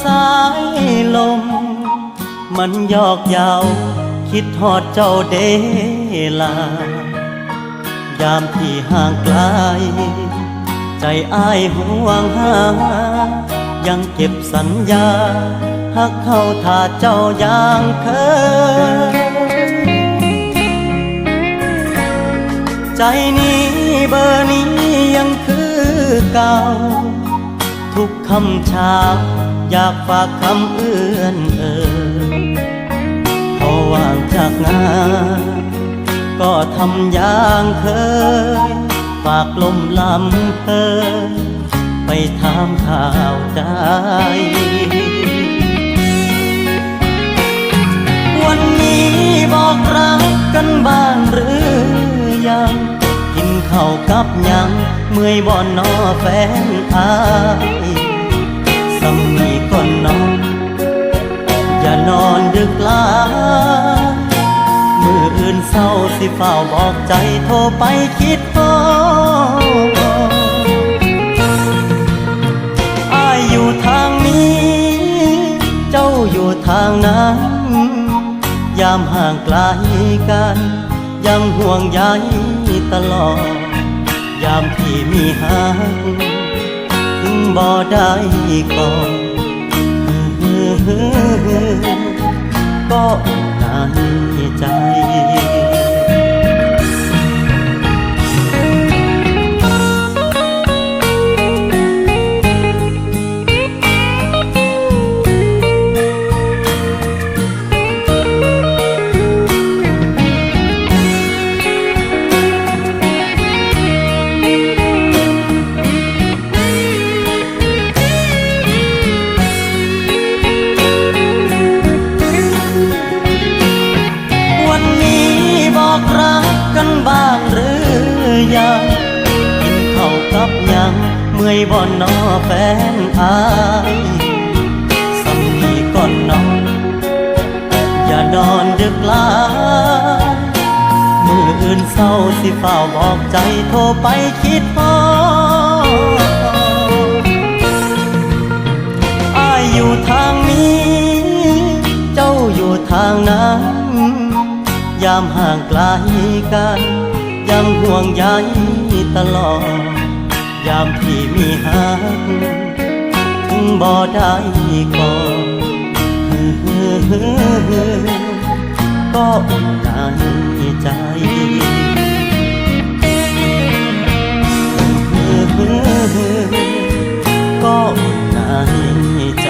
สายลมมันยอกเยาคิดทอดเจ้าเดลายามที่ห่างไกลใจอ้ายห่วงหายังเก็บสัญญาหักเข้าถ้าเจ้ายังเคยใจนี้เบอร์นี้ยังคือเก่าทุกคำเช้าอยากฝากคำเอื้อนพอว่างจากงานก็ทำอย่างเคยฝากลมลำเพอไปถามข่าวใจวันนี้บอกรักกันบ้างหรือยังกินข้าวกับยังเมื่อยบ่นอแฟนอายสำนีก่อนนอนอย่านอนดึกลามืออื่นเศร้าสิเฝ้าบอกใจโทรไปคิดพออ้ายอยู่ทางนี้เจ้าอยู่ทางนั้นยามห่างไกลกันยังห่วงใยตลอดยามที่มีหักถึงบ่ได้ก่อนก็ในใจรักกันบ้างหรือยังกินข้าวกับยังเมื่อยบ่นอแฟนอายสำนีก่อนนอนอย่านอนดึกลามืออื่นเศร้าสิเฝ้าบอกใจโทรไปคิดพออ้ายอยู่ทางนี้เจ้าอยู่ทางนั้นยามห่างไกลกันยังห่วงใยตลอดยามที่มีหักถึงบ่ได้ก่อนก็อุ่นในใจก็อุ่นในใจ